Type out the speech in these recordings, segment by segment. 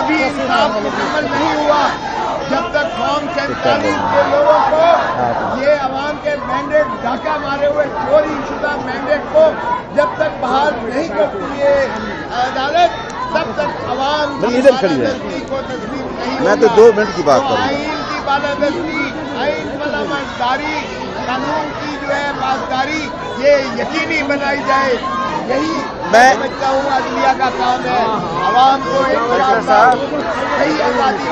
ابھی انصاف مکمل نہیں ہوا جب تک قوم 47 کے لوگوں کو یہ عوام کے مینڈیٹ ڈھاکہ مارے ہوئے چوری شدہ مینڈیٹ کو جب تک بحال نہیں کرتی ہے عدالت تب تک عوام بالادستی کو تسلیم نہیں ہوگا۔ میں تو 2 منٹ کی بات کروں۔ آئین کی بالادستی، آئین پاسداری، قانون کی جو ہے پاسداری یہ یقینی بنائی جائے، یہی میں سمجھتا ہوں عدلیہ کا کام ہے۔ عوام کو صحیح آزادی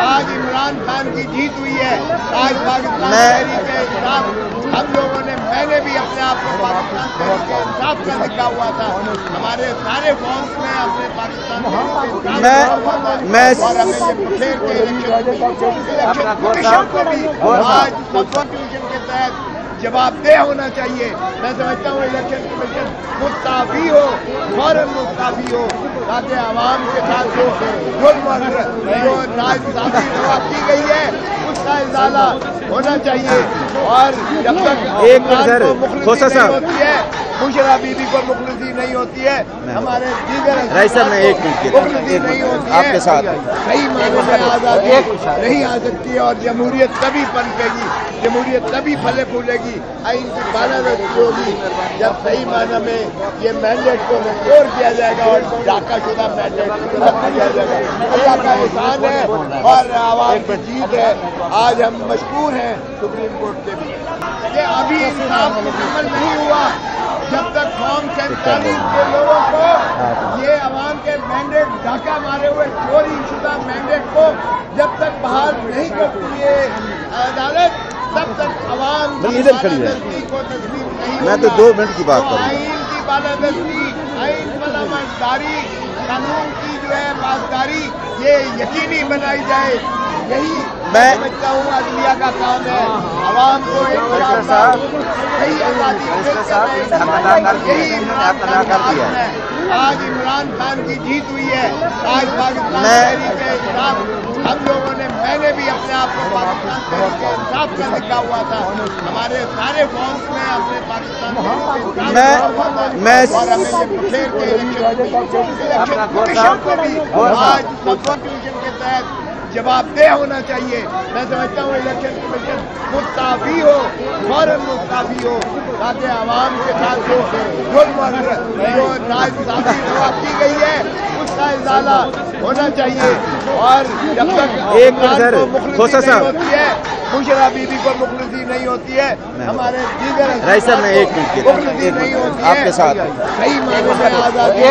آج عمران خان کی جیت ہوئی ہے، آج پاکستان تحریک انصاف ہم لوگوں نے، میں نے بھی اپنے آپ کو پاکستان تحریک انصاف کا لکھا ہوا تھا، ہمارے سارے فارمز میں اپنے پاکستان اور ہمیں یہ پھیر کے الیکشن کمیشن کو بھی آج کانسٹیٹیوشن کے تحت جواب دہ ہونا چاہیے۔ میں سمجھتا ہوں الیکشن کمیشن مستعفی ہو، فوراً مستعفی ہو، تاکہ عوام کے ساتھ جو ظلم اور جو ناانصافی کی گئی ہے اس کا ازالہ ہونا چاہیے۔ اور جب تک مخلصی نہیں ہوتی ہے، بشرا بی بی کو مخلصی نہیں ہوتی ہے، ہمارے دیگر مخلصی نہیں ہوتی ہے، آپ کے ساتھ صحیح معنوں میں آزادی نہیں آ سکتی اور جمہوریت تبھی پنپے گی، جمہوریت تبھی پھلے پھولے گی، آئین کی بالادستی ہوگی جب صحیح معنی میں یہ مینڈیٹ کو ریسٹور کیا جائے گا اور ڈھاکہ شدہ مینڈیٹ ختم کیا جائے گا۔ اللہ کا احسان ہے اور عوام کی جیت ہے۔ آج ہم مشکور ہیں سپریم کورٹ کے بھی کہ ابھی انصاف مکمل نہیں ہوا جب تک قوم 47 کے لوگوں کو یہ عوام کے مینڈیٹ ڈھاکہ مارے ہوئے چوری شدہ مینڈیٹ کو جب تک بحال نہیں کرتی ہے عدالت تب تک عوام بالادستی کو تسلیم نہیں ہوگا۔ میں تو 2 منٹ کی بات کروں۔ آئین کی بالادستی، آئین پاسداری، قانون کی جو ہے پاسداری یہ یقینی بنائی جائے، یہی میں سمجھتا ہوں عدلیہ کا کام ہے۔ عوام کو صحیح آزادی یہی عمران خان کا کام ہے۔ آج عمران خان کی جیت ہوئی ہے، آج پاکستان تحریک انصاف ہم لوگوں نے، میں نے بھی اپنے آپ کو پاکستان تحریک انصاف کا لکھا ہوا تھا، ہمارے سارے فارمز میں اپنے پاکستان اور ہمیں یہ پھیر کے الیکشن کمیشن کو بھی آج کانسٹیٹیوشن کے تحت جواب دہ ہونا چاہیے۔ میں سمجھتا ہوں الیکشن کمیشن مستعفی ہو، فوراً مستعفی ہو، تاکہ عوام کے ساتھ جو ظلم اور جو ناانصافی کی گئی ہے اس کا ازالہ ہونا چاہیے۔ اور جب تک مخلصی نہیں ہوتی ہے، بشرا بی بی کو مخلصی نہیں ہوتی ہے، ہمارے دیگر مخلصی نہیں ہوتی ہے، آپ کے ساتھ صحیح معنوں میں آزادی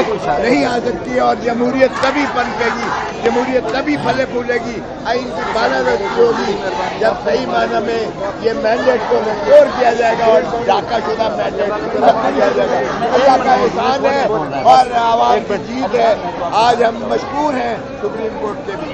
نہیں آ سکتی اور جمہوریت تبھی پنپے گی، جمہوریت تبھی پھلے پھولے گی، آئین کی بالادستی ہوگی جب صحیح معنی میں یہ مینڈیٹ کو ریسٹور کیا جائے گا اور ڈھاکہ شدہ مینڈیٹ ختم کیا جائے گا۔ اللہ کا احسان ہے اور عوام کی جیت ہے۔ آج ہم مشکور ہیں سپریم کورٹ کے بھی